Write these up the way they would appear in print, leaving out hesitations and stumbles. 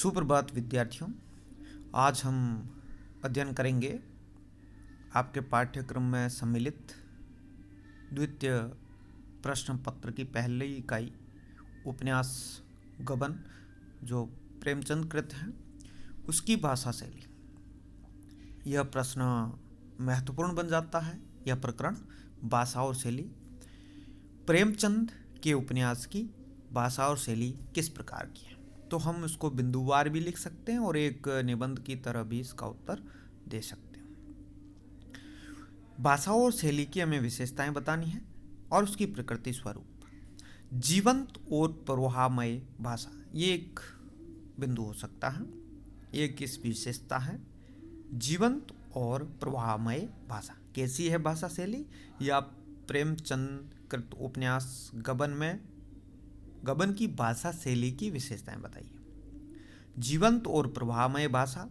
सुप्रभात विद्यार्थियों। आज हम अध्ययन करेंगे आपके पाठ्यक्रम में सम्मिलित द्वितीय प्रश्न पत्र की पहली इकाई उपन्यास गबन जो प्रेमचंद कृत है उसकी भाषा शैली। यह प्रश्न महत्वपूर्ण बन जाता है। यह प्रकरण भाषा और शैली, प्रेमचंद के उपन्यास की भाषा और शैली किस प्रकार की है। तो हम इसको बिंदुवार भी लिख सकते हैं और एक निबंध की तरह भी इसका उत्तर दे सकते हैं। भाषा और शैली की हमें विशेषताएं बतानी है और उसकी प्रकृति स्वरूप। जीवंत और प्रवाहमय भाषा, ये एक बिंदु हो सकता है। एक इस विशेषता है जीवंत और प्रवाहमय भाषा। कैसी है भाषा शैली? या प्रेमचंद कृत उपन्यास गबन की भाषा शैली की विशेषताएं बताइए। जीवंत और प्रवाहमय भाषा।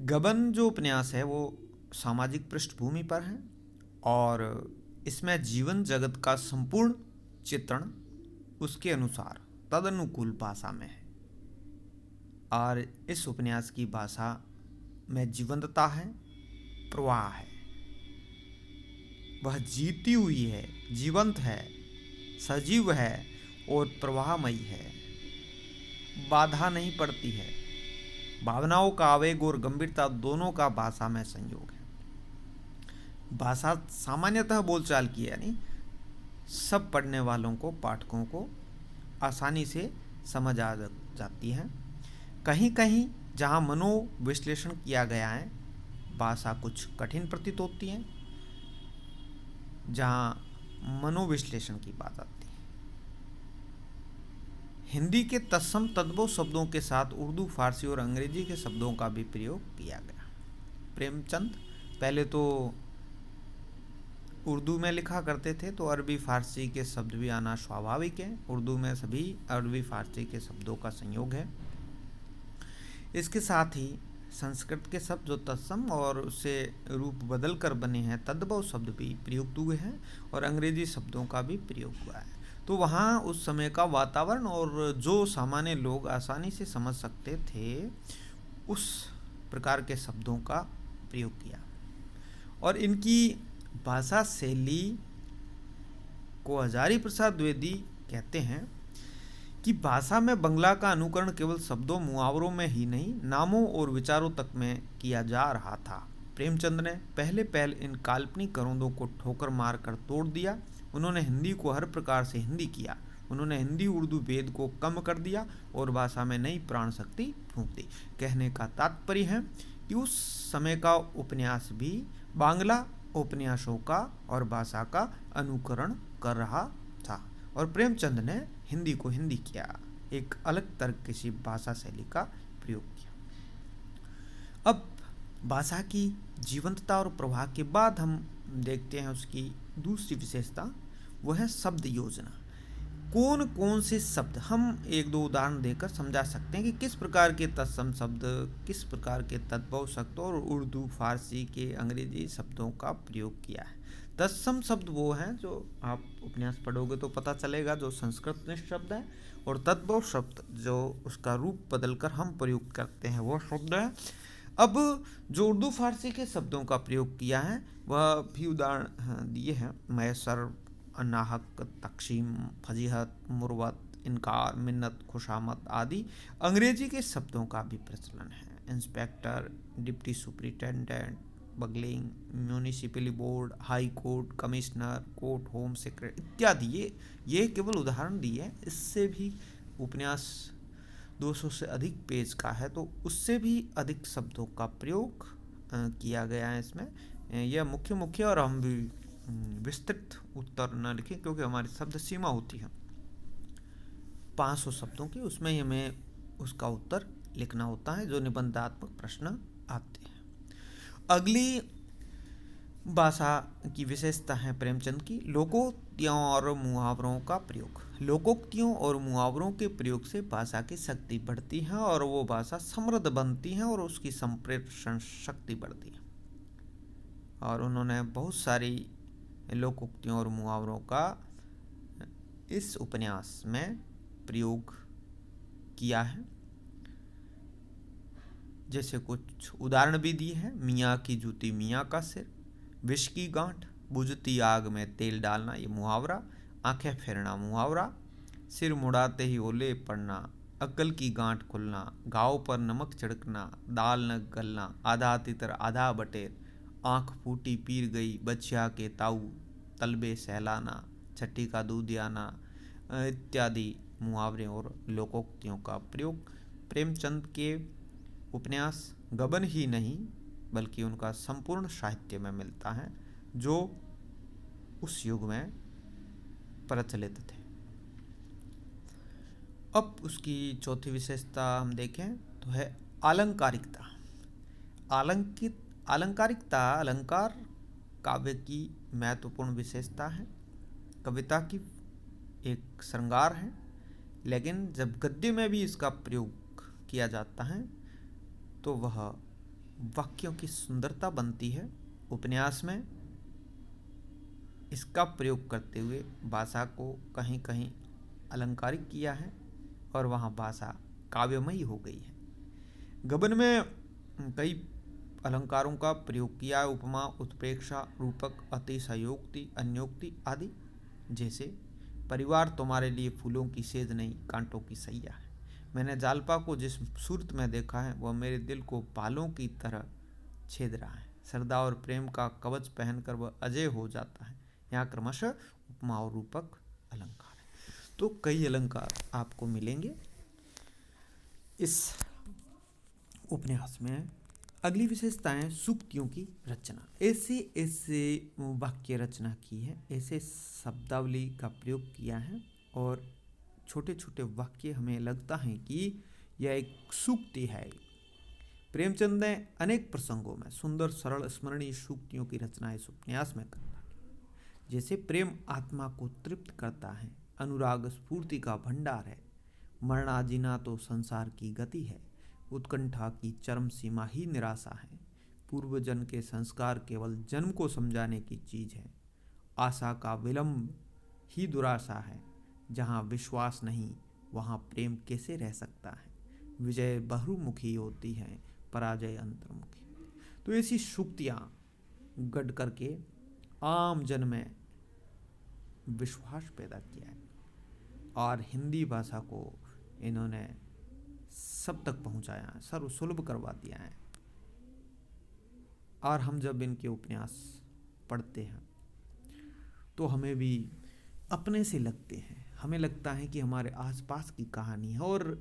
गबन जो उपन्यास है वो सामाजिक पृष्ठभूमि पर है और इसमें जीवन जगत का संपूर्ण चित्रण उसके अनुसार तदनुकूल भाषा में है और इस उपन्यास की भाषा में जीवंतता है, प्रवाह है, वह जीती हुई है, जीवंत है, सजीव है और प्रवाहमयी है। बाधा नहीं पड़ती है। भावनाओं का आवेग और गंभीरता दोनों का भाषा में संयोग है। भाषा सामान्यतः बोलचाल की, यानी सब पढ़ने वालों को, पाठकों को आसानी से समझ आ जाती है। कहीं कहीं जहाँ मनोविश्लेषण किया गया है भाषा कुछ कठिन प्रतीत होती है। जहाँ मनोविश्लेषण की बात आती है, हिंदी के तत्सम तद्भव शब्दों के साथ उर्दू, फारसी और अंग्रेजी के शब्दों का भी प्रयोग किया गया। प्रेमचंद पहले तो उर्दू में लिखा करते थे, तो अरबी फारसी के शब्द भी आना स्वाभाविक है। उर्दू में सभी अरबी फारसी के शब्दों का संयोग है। इसके साथ ही संस्कृत के शब्द जो तत्सम और उससे रूप बदल कर बने हैं तद्भव शब्द भी प्रयुक्त हुए हैं और अंग्रेजी शब्दों का भी प्रयोग हुआ है। तो वहाँ उस समय का वातावरण और जो सामान्य लोग आसानी से समझ सकते थे उस प्रकार के शब्दों का प्रयोग किया। और इनकी भाषा शैली को हजारी प्रसाद द्विवेदी कहते हैं कि भाषा में बंगला का अनुकरण केवल शब्दों, मुहावरों में ही नहीं, नामों और विचारों तक में किया जा रहा था। प्रेमचंद ने पहले इन काल्पनिक करोंदों को ठोकर मार कर तोड़ दिया। उन्होंने हिंदी को हर प्रकार से हिंदी किया। उन्होंने हिंदी उर्दू भेद को कम कर दिया और भाषा में नई प्राण शक्ति फूंक दी। कहने का तात्पर्य है कि उस समय का उपन्यास भी बांग्ला उपन्यासों का और भाषा का अनुकरण कर रहा था और प्रेमचंद ने हिंदी को हिंदी किया, एक अलग तरह की भाषा शैली का प्रयोग किया। अब भाषा की जीवंतता और प्रवाह के बाद हम देखते हैं उसकी दूसरी विशेषता, वो है शब्द योजना। कौन कौन से शब्द, हम एक दो उदाहरण देकर समझा सकते हैं कि किस प्रकार के तत्सम शब्द, किस प्रकार के तद्भव शब्द और उर्दू, फारसी के, अंग्रेजी शब्दों का प्रयोग किया है। तत्सम शब्द वो हैं जो आप उपन्यास पढ़ोगे तो पता चलेगा, जो संस्कृत शब्द है, और तद्भव शब्द जो उसका रूप बदलकर हम प्रयोग करते हैं वो शब्द है। अब जो उर्दू फारसी के शब्दों का प्रयोग किया है वह भी उदाहरण दिए हैं: मैसर, नाहक, तकसीम, फजीहत, मुरवत, इनकार, मिन्नत, खुशामद आदि। अंग्रेजी के शब्दों का भी प्रचलन है: इंस्पेक्टर, डिप्टी सुपरिटेंडेंट, बगलिंग, municipal board, high court, commissioner, court, home secretary इत्यादि। ये केवल उदाहरण दिए। इससे भी उपन्यास 200 से अधिक पेज का है, तो उससे भी अधिक शब्दों का प्रयोग किया गया है इसमें। यह मुख्य और हम भी विस्तृत उत्तर न लिखें क्योंकि हमारी शब्द सीमा होती है 500 शब्दों की, उसमें ही हमें उसका उत्तर लिखना होता है जो निबंधात्मक प्रश्न आते हैं। अगली भाषा की विशेषता है प्रेमचंद की लोकोक्तियों और मुहावरों का प्रयोग। लोकोक्तियों और मुहावरों के प्रयोग से भाषा की शक्ति बढ़ती है और वो भाषा समृद्ध बनती है और उसकी संप्रेषण शक्ति बढ़ती है। और उन्होंने बहुत सारी लोकोक्तियों और मुहावरों का इस उपन्यास में प्रयोग किया है। जैसे कुछ उदाहरण भी दिए हैं। मियाँ की जूती मियाँ का सिर, विष की गांठ, बुझती आग में तेल डालना ये मुहावरा, आंखें फेरना मुहावरा, सिर मुड़ाते ही ओले पड़ना, अक्ल की गांठ खुलना, घाव पर नमक छिड़कना, दाल न गलना, आधा तितर आधा बटेर, आंख फूटी पीर गई, बछिया के ताऊ तलबे सहलाना, छठी का दूध आना इत्यादि मुहावरे और लोकोक्तियों का प्रयोग प्रेमचंद के उपन्यास गबन ही नहीं बल्कि उनका संपूर्ण साहित्य में मिलता है, जो उस युग में प्रचलित थे। अब उसकी चौथी विशेषता हम देखें तो है अलंकारिकता। अलंकारिकता अलंकार काव्य की महत्वपूर्ण विशेषता है। कविता की एक श्रृंगार है, लेकिन जब गद्य में भी इसका प्रयोग किया जाता है तो वह वाक्यों की सुंदरता बनती है। उपन्यास में इसका प्रयोग करते हुए भाषा को कहीं कहीं अलंकारिक किया है और वहाँ भाषा काव्यमयी हो गई है। गबन में कई अलंकारों का प्रयोग किया है, उपमा, उत्प्रेक्षा, रूपक, अतिशयोक्ति, अन्योक्ति आदि। जैसे परिवार तुम्हारे लिए फूलों की सेज नहीं कांटों की सैया है, मैंने जालपा को जिस सूरत में देखा है वह मेरे दिल को बालों की तरह छेद रहा है, श्रद्धा और प्रेम का कवच पहनकर वह अजय हो जाता है। यहाँ क्रमशः उपमा और रूपक अलंकार है। तो कई अलंकार आपको मिलेंगे इस उपन्यास में। अगली विशेषता है सूक्तियों की रचना। ऐसे ऐसे वाक्य रचना की है, ऐसे शब्दावली का प्रयोग किया है और छोटे छोटे वाक्य हमें लगता है कि यह एक सूक्ति है। प्रेमचंद ने अनेक प्रसंगों में सुंदर सरल स्मरणीय सूक्तियों की रचना इस उपन्यास में करता है। जैसे प्रेम आत्मा को तृप्त करता है, अनुराग स्फूर्ति का भंडार है, मरना जीना तो संसार की गति है, उत्कंठा की चरम सीमा ही निराशा है, पूर्व जन्म के संस्कार केवल जन्म को समझाने की चीज है, आशा का विलंब ही दुराशा है, जहाँ विश्वास नहीं वहाँ प्रेम कैसे रह सकता है, विजय बहुमुखी होती है पराजय अंतर्मुखी। तो ऐसी सूक्तियाँ गढ़ करके आम जन में विश्वास पैदा किया है और हिंदी भाषा को इन्होंने सब तक पहुंचाया है, सर्वसुलभ करवा दिया है। और हम जब इनके उपन्यास पढ़ते हैं तो हमें भी अपने से लगते हैं, हमें लगता है कि हमारे आसपास की कहानी है। और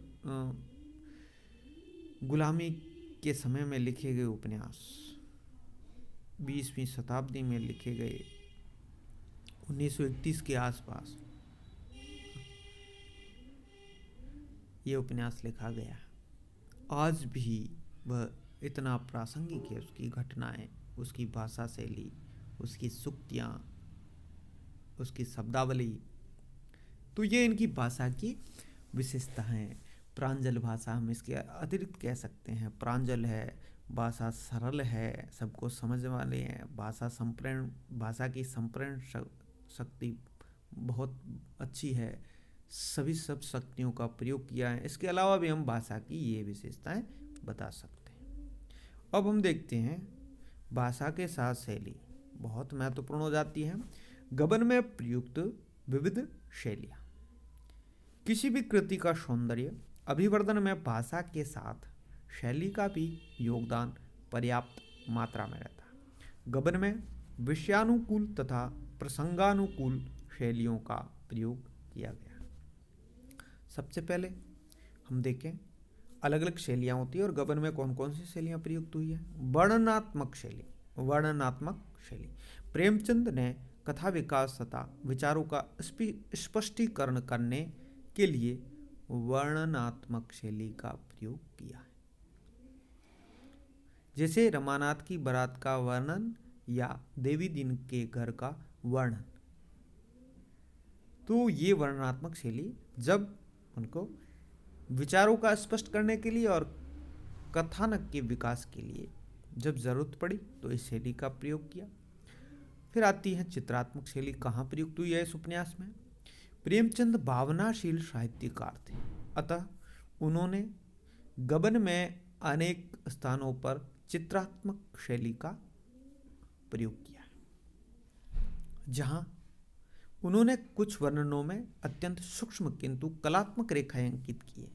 गुलामी के समय में लिखे गए उपन्यास, 20वीं शताब्दी में लिखे गए, 1931 के आसपास ये उपन्यास लिखा गया है, आज भी वह इतना प्रासंगिक है। उसकी घटनाएं, उसकी भाषा शैली, उसकी सूक्तियाँ, उसकी शब्दावली। तो ये इनकी भाषा की विशेषता है। प्रांजल भाषा हम इसके अतिरिक्त कह सकते हैं। प्रांजल है, भाषा सरल है, सबको समझ वाले हैं, भाषा की संप्रेरण शक्ति बहुत अच्छी है, सभी सब शक्तियों का प्रयोग किया है। इसके अलावा भी हम भाषा की ये विशेषताएं बता सकते हैं। अब हम देखते हैं भाषा के साथ शैली बहुत महत्वपूर्ण हो जाती है। गबन में प्रयुक्त विविध शैलियाँ। किसी भी कृति का सौंदर्य अभिवर्धन में भाषा के साथ शैली का भी योगदान पर्याप्त मात्रा में रहता है। गबन में विषयानुकूल तथा प्रसंगानुकूल शैलियों का प्रयोग किया गया। सबसे पहले हम देखें अलग अलग शैलियाँ होती है और गबन में कौन कौन सी शैलियाँ प्रयुक्त हुई है। वर्णनात्मक शैली। वर्णनात्मक शैली प्रेमचंद ने कथा विकास तथा विचारों का स्पष्टीकरण करने के लिए वर्णनात्मक शैली का प्रयोग किया है। जैसे रमानाथ की बारात का वर्णन या देवी दिन के घर का वर्णन। तो ये वर्णनात्मक शैली जब उनको विचारों का स्पष्ट करने के लिए और कथानक के विकास के लिए जब जरूरत पड़ी तो इस शैली का प्रयोग किया। फिर आती है चित्रात्मक शैली। कहाँ प्रयुक्त हुई है इस उपन्यास में। प्रेमचंद भावनाशील साहित्यकार थे, अतः उन्होंने गबन में अनेक स्थानों पर चित्रात्मक शैली का प्रयोग किया, जहां उन्होंने कुछ वर्णनों में अत्यंत सूक्ष्म किंतु कलात्मक रेखाएं अंकित किए।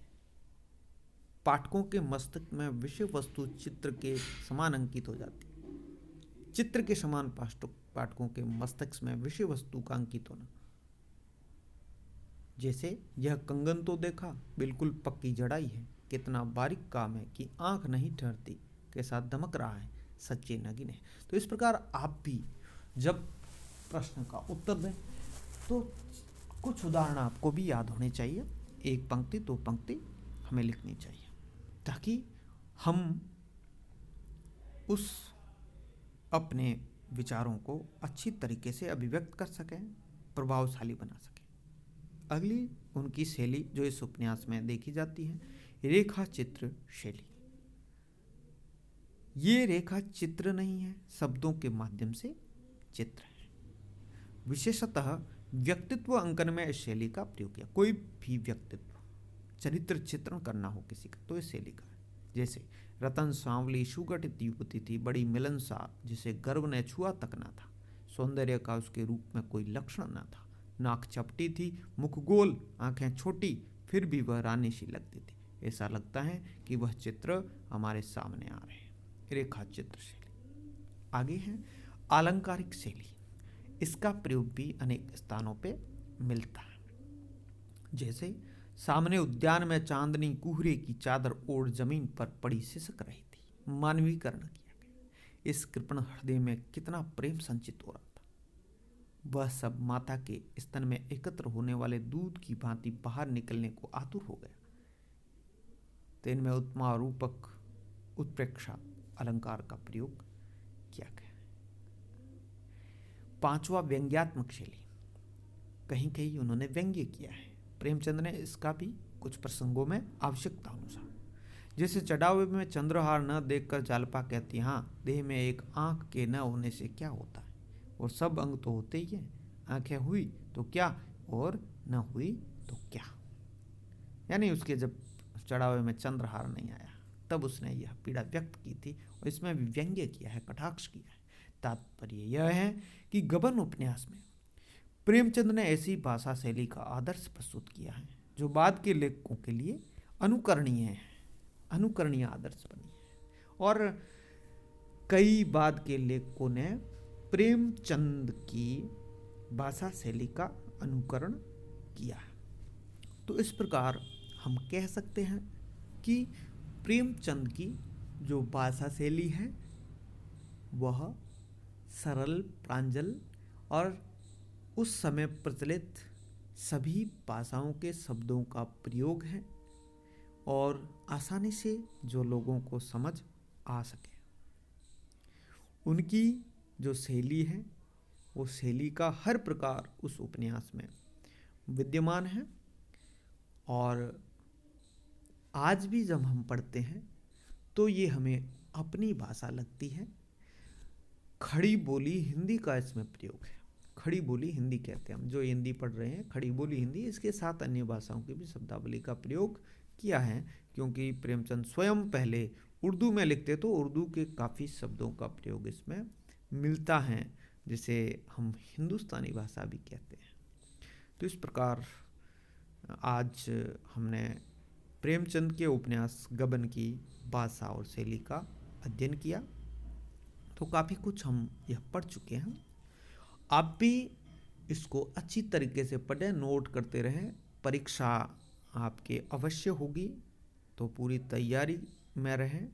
पाठकों के मस्तिष्क में विषय वस्तु चित्र के समान अंकित हो जाती है। चित्र के समान पाठकों के मस्तिष्क में विषय वस्तु का अंकित होना, जैसे यह कंगन तो देखा, बिल्कुल पक्की जड़ाई है, कितना बारीक काम है कि आंख नहीं ठहरती, कैसा दमक रहा है, सच्चे नगीन है। तो इस प्रकार आप भी जब प्रश्न का उत्तर दें तो कुछ उदाहरण आपको भी याद होने चाहिए, एक पंक्ति दो पंक्ति हमें लिखनी चाहिए, ताकि हम उस अपने विचारों को अच्छी तरीके से अभिव्यक्त कर सकें, प्रभावशाली बना सकें। अगली उनकी शैली जो इस उपन्यास में देखी जाती है, रेखा चित्र शैली। ये रेखा चित्र नहीं है, शब्दों के माध्यम से चित्र है। विशेषतः व्यक्तित्व अंकन में इस शैली का प्रयोग किया। कोई भी व्यक्तित्व चरित्र चित्रण करना हो किसी का तो इस शैली का है। जैसे रतन सांवली सुगठित युवती थी, बड़ी मिलनसार, जिसे गर्व ने छुआ तक न था, सौंदर्य का उसके रूप में कोई लक्षण न था, नाक चपटी थी, मुख गोल, आंखें छोटी, फिर भी वह रानी सी लगती थी। ऐसा लगता है कि वह चित्र हमारे सामने आ रहे हैं। रेखा चित्र शैली। आगे है आलंकारिक शैली। इसका प्रयोग भी अनेक स्थानों पे मिलता है। जैसे सामने उद्यान में चांदनी कुहरे की चादर ओढ़ जमीन पर पड़ी सिसक रही थी, मानवीकरण किया गया। इस कृपण हृदय में कितना प्रेम संचित हो रहा था। वह सब माता के स्तन में एकत्र होने वाले दूध की भांति बाहर निकलने को आतुर हो गया। तो इनमें उत्मा रूपक उत्प्रेक्षा अलंकार का प्रयोग किया गया। पांचवा व्यंग्यात्मक शैली। कहीं कहीं उन्होंने व्यंग्य किया है। प्रेमचंद ने इसका भी कुछ प्रसंगों में आवश्यकता अनुसार, जैसे चढ़ावे में चंद्रहार न देखकर जालपा कहती, हाँ देह में एक आंख के न होने से क्या होता है, और सब अंग तो होते ही हैं, आंखें हुई तो क्या और न हुई तो क्या। यानी उसके जब चढ़ावे में चंद्रहार नहीं आया तब उसने यह पीड़ा व्यक्त की थी, और इसमें भी व्यंग्य किया है, कटाक्ष किया है। तात्पर्य यह है कि गबन उपन्यास में प्रेमचंद ने ऐसी भाषा शैली का आदर्श प्रस्तुत किया है जो बाद के लेखकों के लिए अनुकरणीय है, अनुकरणीय आदर्श बनी है। और कई बाद के लेखकों ने प्रेमचंद की भाषा शैली का अनुकरण किया है। तो इस प्रकार हम कह सकते हैं कि प्रेमचंद की जो भाषा शैली है वह सरल, प्रांजल और उस समय प्रचलित सभी भाषाओं के शब्दों का प्रयोग है, और आसानी से जो लोगों को समझ आ सके। उनकी जो शैली है वो शैली का हर प्रकार उस उपन्यास में विद्यमान है। और आज भी जब हम पढ़ते हैं तो ये हमें अपनी भाषा लगती है। खड़ी बोली हिंदी का इसमें प्रयोग है। खड़ी बोली हिंदी कहते हैं हम, जो हिंदी पढ़ रहे हैं खड़ी बोली हिंदी, इसके साथ अन्य भाषाओं की भी शब्दावली का प्रयोग किया है, क्योंकि प्रेमचंद स्वयं पहले उर्दू में लिखते तो उर्दू के काफ़ी शब्दों का प्रयोग इसमें मिलता है, जिसे हम हिंदुस्तानी भाषा भी कहते हैं। तो इस प्रकार आज हमने प्रेमचंद के उपन्यास गबन की भाषा और शैली का अध्ययन किया। तो काफ़ी कुछ हम यह पढ़ चुके हैं। आप भी इसको अच्छी तरीके से पढ़ें, नोट करते रहें। परीक्षा आपके अवश्य होगी, तो पूरी तैयारी में रहें।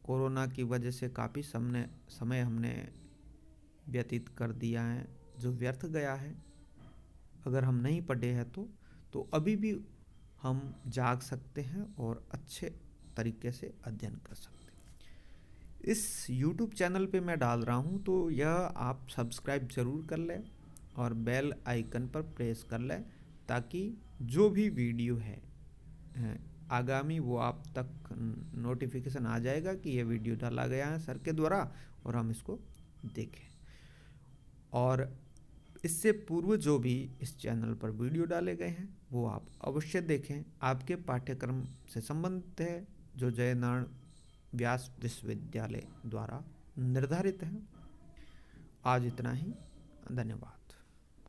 कोरोना की वजह से काफ़ी समय हमने व्यतीत कर दिया है जो व्यर्थ गया है। अगर हम नहीं पढ़े हैं तो अभी भी हम जाग सकते हैं और अच्छे तरीके से अध्ययन कर सकते हैं। इस YouTube चैनल पे मैं डाल रहा हूँ, तो यह आप सब्सक्राइब ज़रूर कर लें और बेल आइकन पर प्रेस कर लें, ताकि जो भी वीडियो है आगामी वो आप तक नोटिफिकेशन आ जाएगा कि यह वीडियो डाला गया है सर के द्वारा, और हम इसको देखें। और इससे पूर्व जो भी इस चैनल पर वीडियो डाले गए हैं वो आप अवश्य देखें, आपके पाठ्यक्रम से संबंधित है, जो जयनारायण व्यास विश्वविद्यालय द्वारा निर्धारित है। आज इतना ही, धन्यवाद।